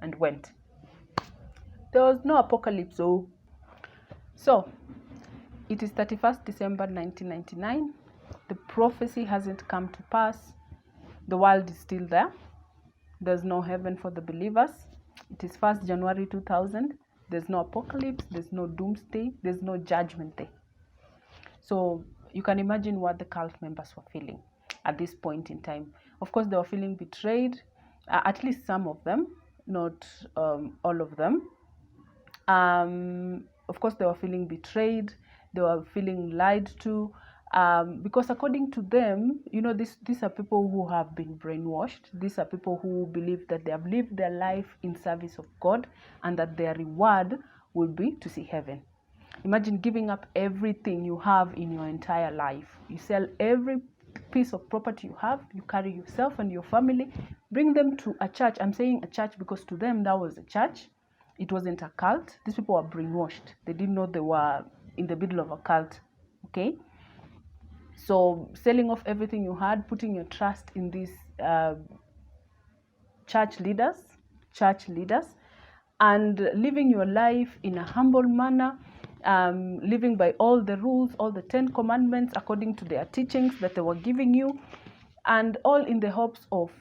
and went. There was no apocalypse. So it is 31st December 1999. The prophecy hasn't come to pass. The world is still there. There's no heaven for the believers. It is 1st January 2000. There's no apocalypse. There's no doomsday. There's no judgment day. So you can imagine what the cult members were feeling at this point in time. Of course, they were feeling betrayed, at least some of them, not all of them. Of course, they were feeling betrayed. They were feeling lied to, because according to them, these are people who have been brainwashed. These are people who believe that they have lived their life in service of God and that their reward will be to see heaven. Imagine giving up everything you have in your entire life. You sell every piece of property you have, you carry yourself and your family, bring them to a church. I'm saying a church because to them that was a church. It wasn't a cult. These people were brainwashed. They didn't know they were in the middle of a cult. Okay? So selling off everything you had, putting your trust in these church leaders, and living your life in a humble manner, living by all the rules, all the 10 commandments according to their teachings that they were giving you, and all in the hopes of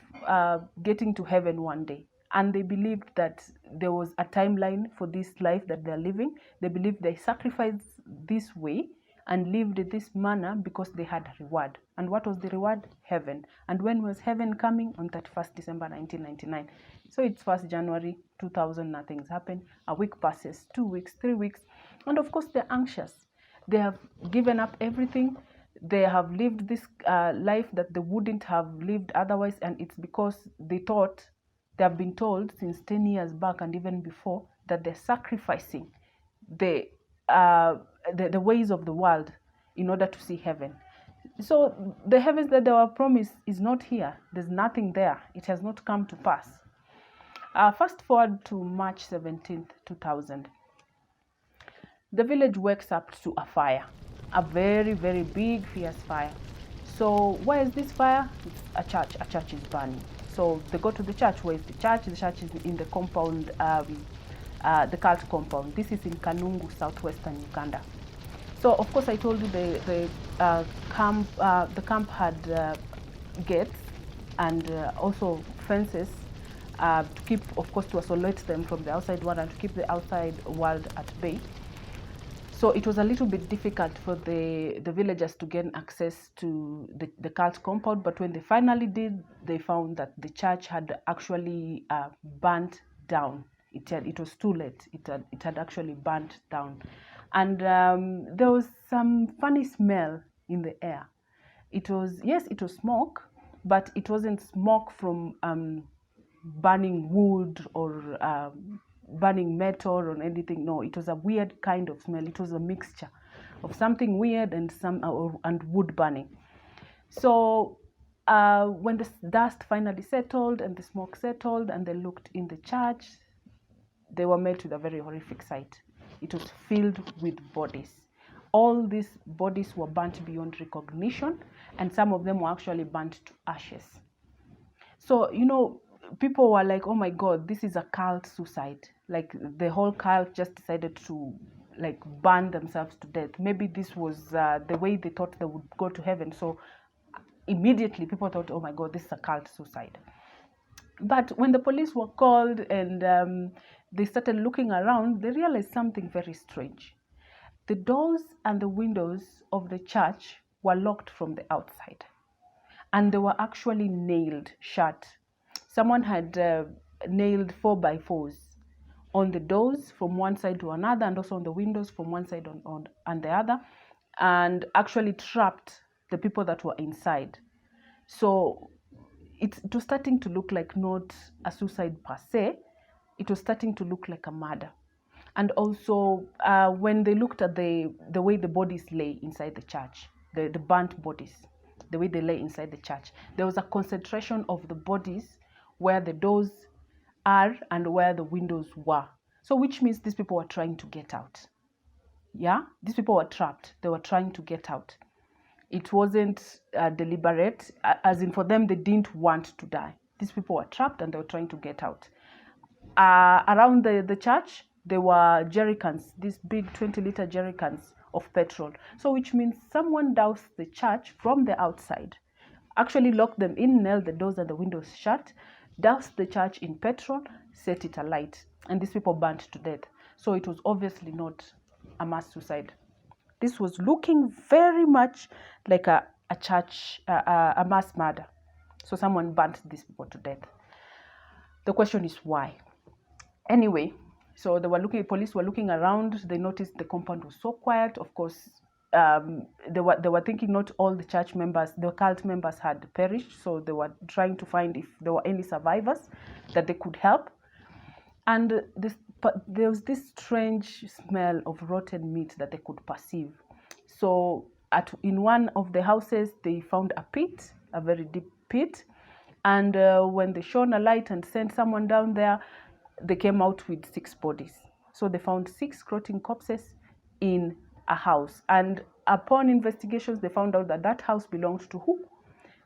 getting to heaven one day. And they believed that there was a timeline for this life that they're living. They believed they sacrificed this way and lived in this manner because they had a reward. And what was the reward? Heaven. And when was heaven coming? On 31st December 1999. So it's 1st January 2000, nothing's happened. A week passes, 2 weeks, 3 weeks. And of course, they're anxious. They have given up everything. They have lived this life that they wouldn't have lived otherwise. And it's because they have been told since 10 years back and even before that they're sacrificing the ways of the world in order to see heaven. So the heavens that they were promised is not here. There's nothing there. It has not come to pass. Fast forward to March 17th, 2000. The village wakes up to a fire, a very, very big, fierce fire. So where is this fire? It's a church. A church is burning. So they go to the church. Where is the church? The church is in the compound, the cult compound. This is in Kanungu, southwestern Uganda. So of course I told you the camp had gates and also fences to keep, of course, to isolate them from the outside world and to keep the outside world at bay. So it was a little bit difficult for the villagers to gain access to the cult compound, but when they finally did, they found that the church had actually burnt down. It was too late. It had actually burnt down. And there was some funny smell in the air. It was smoke, but it wasn't smoke from burning wood or burning metal or anything. No, it was a weird kind of smell. It was a mixture of something weird and wood burning. So when the dust finally settled and the smoke settled and they looked in the church, they were met with a very horrific sight. It was filled with bodies. All these bodies were burnt beyond recognition, and some of them were actually burnt to ashes. So, people were like, oh my God, this is a cult suicide. Like the whole cult just decided to burn themselves to death. Maybe this was the way they thought they would go to heaven. So immediately people thought, oh my God, this is a cult suicide. But when the police were called and they started looking around, they realized something very strange. The doors and the windows of the church were locked from the outside, and they were actually nailed shut. Someone had nailed 4x4s on the doors from one side to another, and also on the windows from one side and the other, and actually trapped the people that were inside. So it was starting to look like not a suicide per se. It was starting to look like a murder. And also when they looked at the way the bodies lay inside the church, the burnt bodies, the way they lay inside the church, there was a concentration of the bodies where the doors are and where the windows were. So which means these people were trying to get out. Yeah, these people were trapped. They were trying to get out. It wasn't deliberate, as in for them, they didn't want to die. These people were trapped and they were trying to get out. Around the church, there were jerrycans, these big 20-liter jerrycans of petrol. So which means someone doused the church from the outside, actually locked them in, nailed the doors and the windows shut, doused the church in petrol, set it alight, and these people burnt to death. So it was obviously not a mass suicide. This was looking very much like a church, a mass murder. So someone burnt these people to death. The question is why? Anyway, so police were looking around. They noticed the compound was so quiet. Of course, they were thinking not all the church members, the cult members, had perished. So they were trying to find if there were any survivors that they could help. And there was this strange smell of rotten meat that they could perceive. So in one of the houses, they found a pit, a very deep pit. And when they shone a light and sent someone down there, they came out with 6 bodies. So they found 6 rotting corpses in a house. And upon investigations, they found out that that house belonged to who?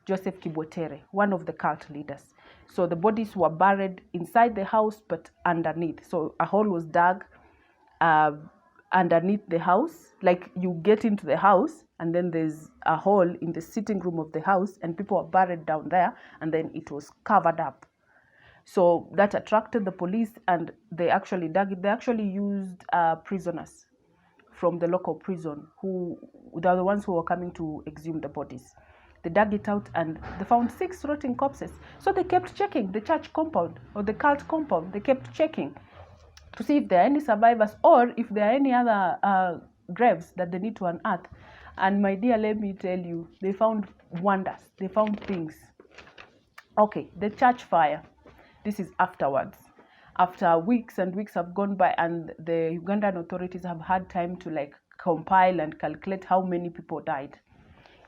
Joseph Kibwetere, one of the cult leaders. So the bodies were buried inside the house, but underneath. So a hole was dug underneath the house. Like you get into the house, and then there's a hole in the sitting room of the house, and people were buried down there, and then it was covered up. So that attracted the police, and they actually dug it. They actually used prisoners from the local prison who were the ones who were coming to exhume the bodies. They dug it out and they found 6 rotting corpses. So they kept checking the church compound or the cult compound. They kept checking to see if there are any survivors or if there are any other graves that they need to unearth. And my dear, let me tell you, they found wonders. They found things. Okay, the church fire. This is afterwards. After weeks and weeks have gone by and the Ugandan authorities have had time to compile and calculate how many people died.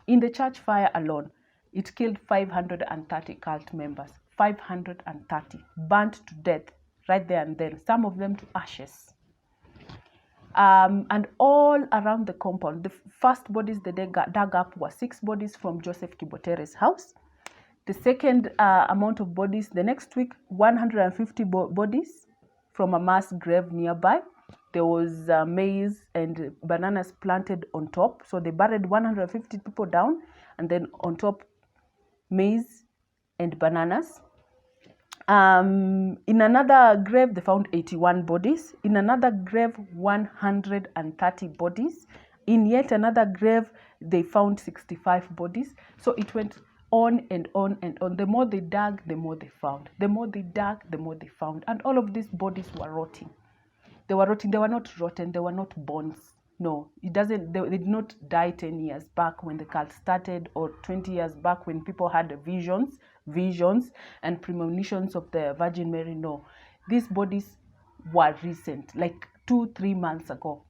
In the church fire alone, it killed 530 cult members. 530 burnt to death right there and then, some of them to ashes. And all around the compound, the first bodies they dug up were 6 bodies from Joseph Kibwetere's house. The second amount of bodies, the next week, 150 bodies from a mass grave nearby. There was maize and bananas planted on top. So they buried 150 people down, and then on top, maize and bananas. In another grave, they found 81 bodies. In another grave, 130 bodies. In yet another grave, they found 65 bodies. So it went on and on and on. The more they dug, the more they found. The more they dug, the more they found. And all of these bodies were rotting. They were rotting. They were not rotten. They were not bones. No, they did not die 10 years back when the cult started, or 20 years back when people had visions and premonitions of the Virgin Mary. No, these bodies were recent, like 2-3 months ago.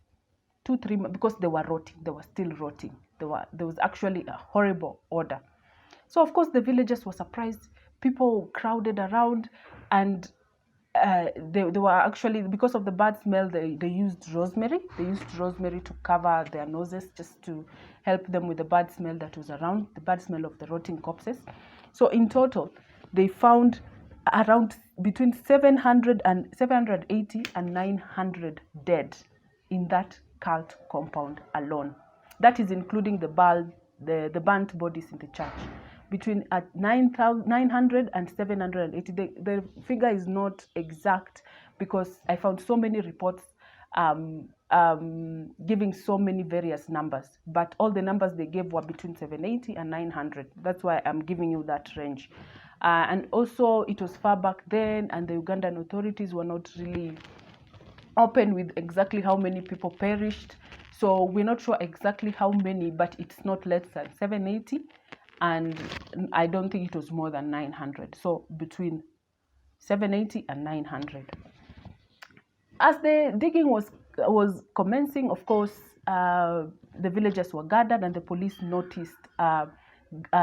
2-3 months, because they were rotting. They were still rotting. There was actually a horrible odor. So of course the villagers were surprised. People crowded around, and they were actually, because of the bad smell, they used rosemary. They used rosemary to cover their noses, just to help them with the bad smell that was around, the bad smell of the rotting corpses. So in total, they found around between 780 and 900 dead in that cult compound alone. That is including the burnt bodies in the church. Between 900 and 780. The figure is not exact because I found so many reports giving so many various numbers. But all the numbers they gave were between 780 and 900. That's why I'm giving you that range. And also, it was far back then, and the Ugandan authorities were not really open with exactly how many people perished. So we're not sure exactly how many, but it's not less than 780. And I don't think it was more than 900. So between 780 and 900. As the digging was commencing, of course, the villagers were gathered, and the police noticed a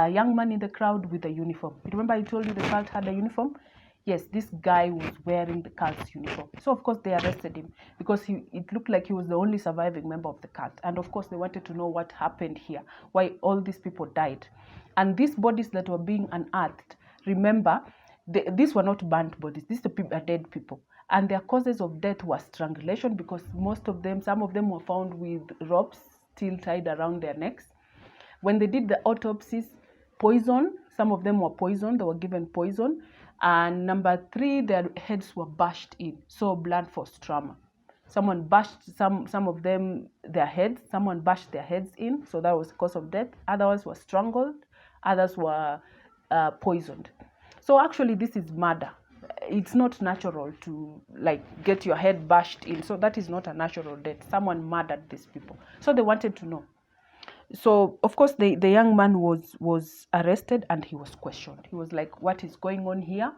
young man in the crowd with a uniform. Remember I told you the cult had a uniform? Yes, this guy was wearing the cult's uniform. So of course they arrested him because it looked like he was the only surviving member of the cult. And of course they wanted to know what happened here, why all these people died. And these bodies that were being unearthed, remember, these were not burnt bodies. These are dead people. and their causes of death were strangulation, because some of them were found with ropes still tied around their necks. When they did the autopsies, poison, some of them were poisoned, they were given poison. And number 3, their heads were bashed in, so blunt force trauma. Someone bashed some of them, their heads, someone bashed their heads in, so that was the cause of death. Others were strangled, others were poisoned. So actually this is murder. It's not natural to like get your head bashed in, so that is not a natural death. Someone murdered these people, so they wanted to know. So of course the young man was arrested and he was questioned. He was like, what is going on here?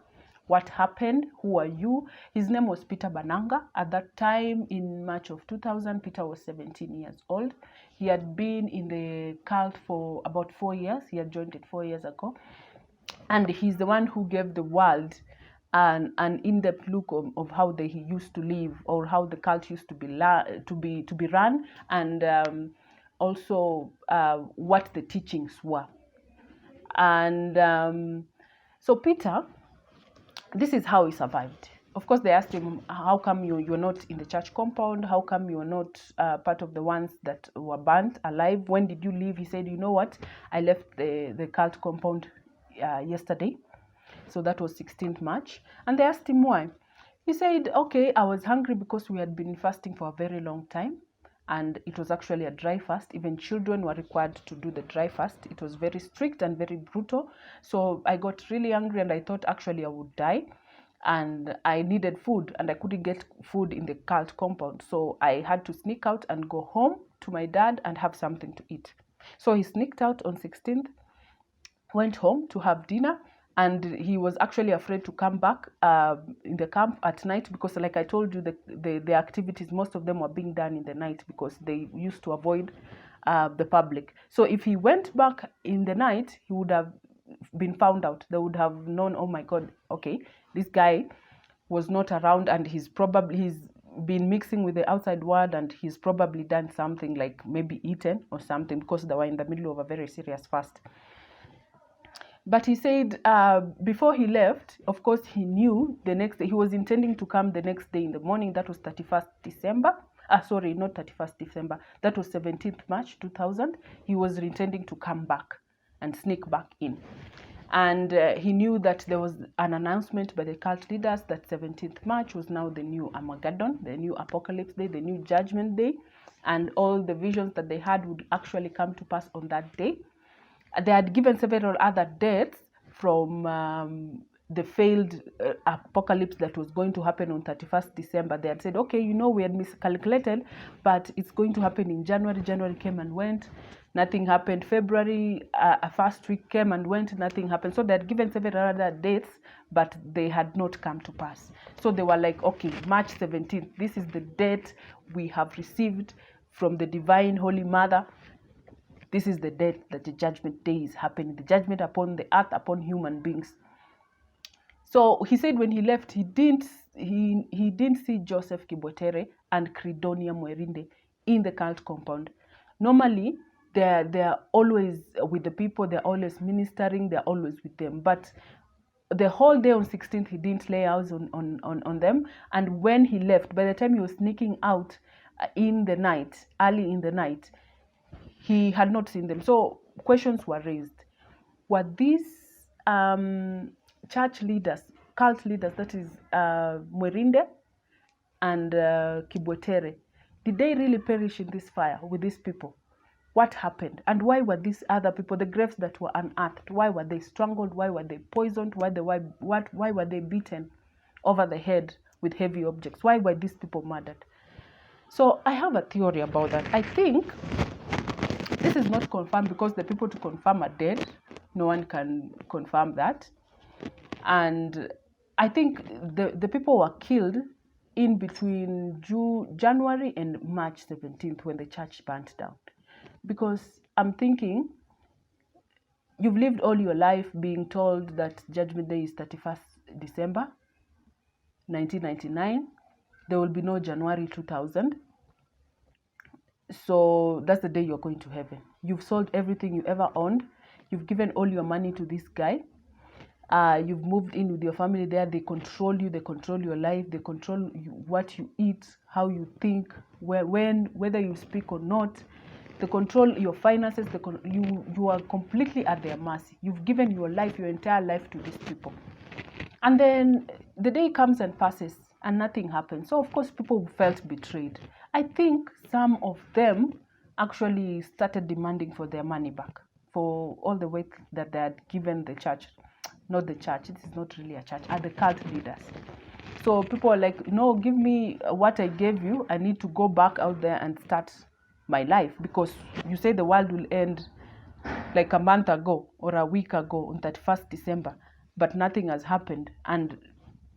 What happened? Who are you? His name was Peter Bananga. At that time, in March of 2000, Peter was 17 years old. He had been in the cult for about 4 years. He had joined it 4 years ago. And he's the one who gave the world an in-depth look of how they used to live, or how the cult used to be run, and also what the teachings were. And so Peter, this is how he survived. Of course, they asked him, how come you're not in the church compound? How come you're not part of the ones that were burnt alive? When did you leave? He said, you know what? I left the cult compound yesterday. So that was 16th March. And they asked him why. He said, okay, I was hungry because we had been fasting for a very long time. And it was actually a dry fast. Even children were required to do the dry fast. It was very strict and very brutal. So I got really hungry and I thought actually I would die. And I needed food and I couldn't get food in the cult compound. So I had to sneak out and go home to my dad and have something to eat. So he sneaked out on 16th, went home to have dinner. And he was actually afraid to come back in the camp at night, because like I told you, the activities, most of them were being done in the night because they used to avoid the public. So if he went back in the night, he would have been found out. They would have known, oh my God, okay, this guy was not around and he's been mixing with the outside world, and he's probably done something like maybe eaten or something, because they were in the middle of a very serious fast. But he said before he left, of course, he knew the next day, he was intending to come the next day in the morning. That was 31st December. Sorry, not 31st December. That was 17th March 2000. He was intending to come back and sneak back in. And he knew that there was an announcement by the cult leaders that 17th March was now the new Armageddon, the new Apocalypse Day, the new Judgment Day. And all the visions that they had would actually come to pass on that day. They had given several other dates from the failed apocalypse that was going to happen on 31st December. They had said, okay, you know, we had miscalculated, but it's going to happen in January. January came and went, nothing happened. February, a first week came and went, nothing happened. So they had given several other dates, but they had not come to pass. So they were like, okay, March 17th, this is the date we have received from the Divine Holy Mother. This is the date that the judgment day is happening, the judgment upon the earth, upon human beings. So he said when he left, he didn't see Joseph Kibwetere and Credonia Mwerinde in the cult compound. Normally, they're always with the people, they're always ministering, they're always with them. But the whole day on 16th, he didn't lay eyes on them. And when he left, by the time he was sneaking out in the night, early in the night, he had not seen them. So questions were raised. Were these church leaders, cult leaders, that is Mwerinde and Kibwetere, did they really perish in this fire with these people? What happened? And why were these other people, the graves that were unearthed, why were they strangled? Why were they poisoned? Why were they beaten over the head with heavy objects? Why were these people murdered? So I have a theory about that. I think this is not confirmed because the people to confirm are dead. No one can confirm that. And I think the people were killed in between January and March 17th when the church burnt down. Because I'm thinking, you've lived all your life being told that Judgment Day is 31st December 1999. There will be no January 2000. So that's the day you're going to heaven. You've sold everything you ever owned. You've given all your money to this guy. You've moved in with your family there. They control you. They control your life. They control you, what you eat, how you think, whether you speak or not. They control your finances. You are completely at their mercy. You've given your life, your entire life to these people. And then the day comes and passes and nothing happens. So of course people felt betrayed. I think some of them actually started demanding for their money back for all the work that they had given the church. Not the church, this is not really a church, are the cult leaders. So people are like, no, give me what I gave you. I need to go back out there and start my life, because you say the world will end like a month ago or a week ago on 31st December, but nothing has happened and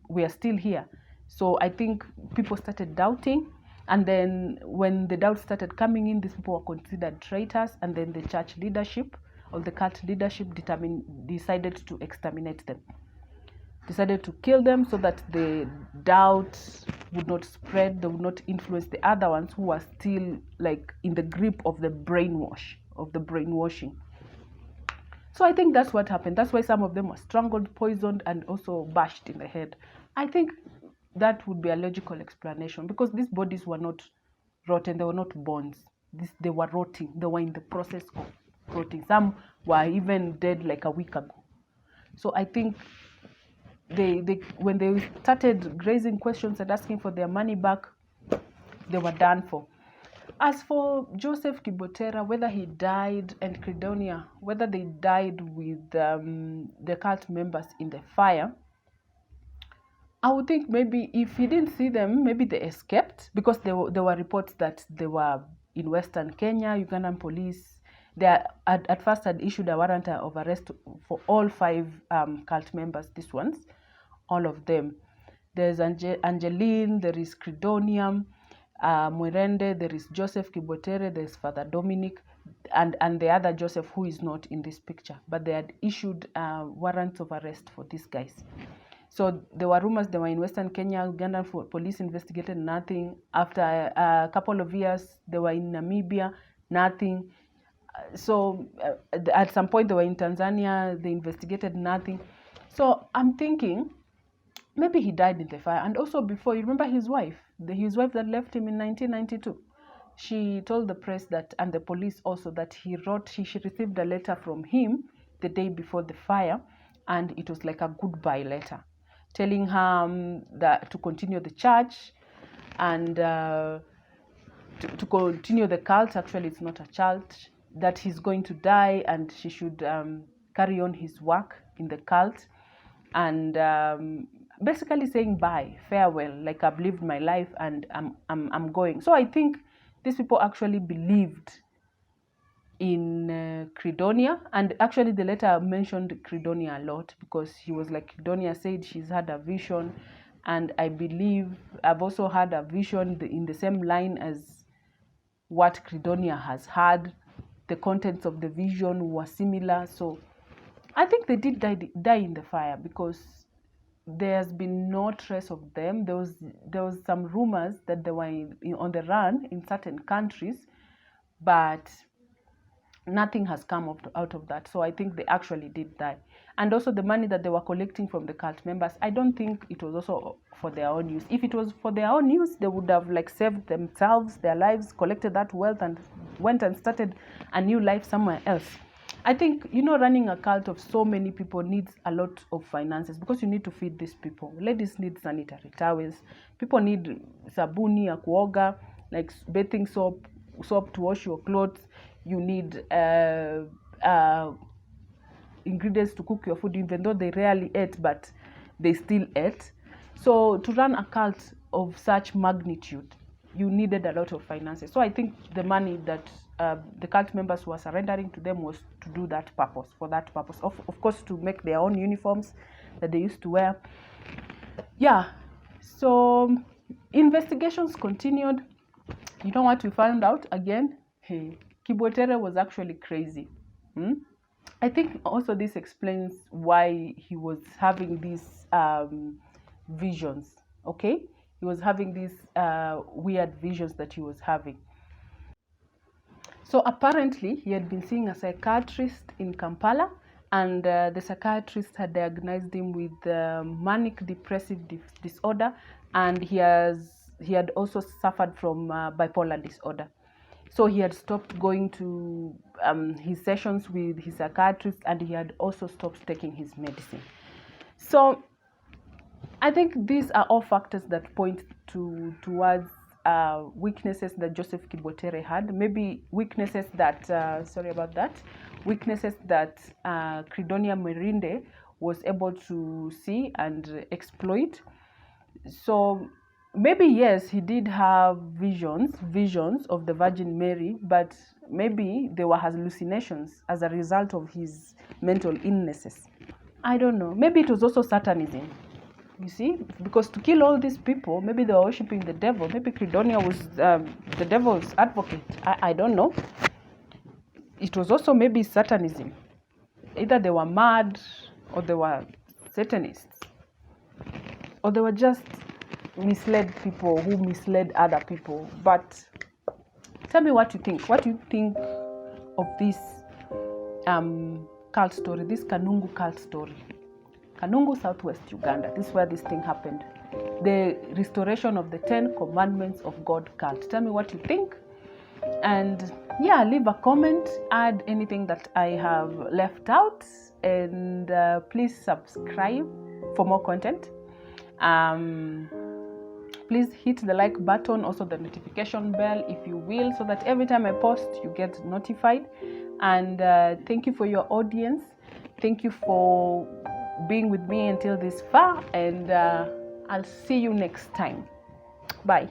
we are still here. So I think people started doubting, and then when the doubt started coming in, these people were considered traitors, and then the church leadership or the cult leadership decided to exterminate them, decided to kill them so that the doubt would not spread, they would not influence the other ones who are still like in the grip of the brainwashing. So I think that's what happened. That's why some of them were strangled, poisoned, and also bashed in the head. I think that would be a logical explanation, because these bodies were not rotten, they were not bones. They were rotting, they were in the process of rotting. Some were even dead like a week ago. So I think when they started raising questions and asking for their money back, they were done for. As for Joseph Kibwetere, whether he died, and Credonia, whether they died with the cult members in the fire, I would think maybe if he didn't see them, maybe they escaped, because there were reports that they were in Western Kenya. Ugandan police, they at first had issued a warrant of arrest for all 5 cult members, these ones, all of them. There's Angeline, there is Credonia Mwerinde, there is Joseph Kibwetere, there's Father Dominic, and the other Joseph who is not in this picture, but they had issued warrants of arrest for these guys. So there were rumors they were in Western Kenya. Ugandan police investigated, nothing. After a couple of years, they were in Namibia, nothing. So at some point they were in Tanzania, they investigated, nothing. So I'm thinking maybe he died in the fire. And also before, you remember his wife that left him in 1992. She told the press that, and the police also, that she received a letter from him the day before the fire, and it was like a goodbye letter, telling her that to continue the church and to continue the cult. Actually, it's not a cult, that he's going to die and she should carry on his work in the cult, and basically saying bye, farewell, like I've lived my life and I'm going. So I think these people actually believed in Credonia, and actually the letter mentioned Credonia a lot, because he was like, Credonia said she's had a vision, and I believe I've also had a vision in the same line as what Credonia has had. The contents of the vision were similar. So I think they did die in the fire, because there's been no trace of them. There was some rumors that they were on the run in certain countries, but nothing has come out of that. So I think they actually did die. And also the money that they were collecting from the cult members, I don't think it was also for their own use. If it was for their own use, they would have like saved themselves, their lives, collected that wealth, and went and started a new life somewhere else. I think, running a cult of so many people needs a lot of finances, because you need to feed these people. Ladies need sanitary towels. People need sabuni ya kuoga, like bathing soap to wash your clothes. You need ingredients to cook your food, even though they rarely ate, but they still ate. So to run a cult of such magnitude, you needed a lot of finances. So I think the money that the cult members were surrendering to them was to do that purpose, for that purpose. Of course, to make their own uniforms that they used to wear. Yeah, so investigations continued. You know what we found out again? Hey, Kibwetere was actually crazy. I think also this explains why he was having these visions, okay? He was having these weird visions that he was having. So apparently he had been seeing a psychiatrist in Kampala, and the psychiatrist had diagnosed him with manic depressive disorder, and he had also suffered from bipolar disorder. So he had stopped going to his sessions with his psychiatrist, and he had also stopped taking his medicine. So I think these are all factors that point towards weaknesses that Joseph Kibwetere had. Maybe weaknesses that, weaknesses that Credonia Mwerinde was able to see and exploit. So maybe, yes, he did have visions of the Virgin Mary, but maybe they were hallucinations as a result of his mental illnesses. I don't know. Maybe it was also Satanism. You see, because to kill all these people, maybe they were worshipping the devil. Maybe Credonia was the devil's advocate. I don't know. It was also maybe Satanism. Either they were mad, or they were Satanists, or they were just misled people who misled other people. But tell me what you think. What do you think of this cult story, this Kanungu cult story? Kanungu, Southwest Uganda. This is where this thing happened. The restoration of the 10 Commandments of God cult. Tell me what you think. And yeah, leave a comment. Add anything that I have left out. And please subscribe for more content. Please hit the like button, also the notification bell if you will, so that every time I post, you get notified. And thank you for your audience. Thank you for being with me until this far, and I'll see you next time. Bye.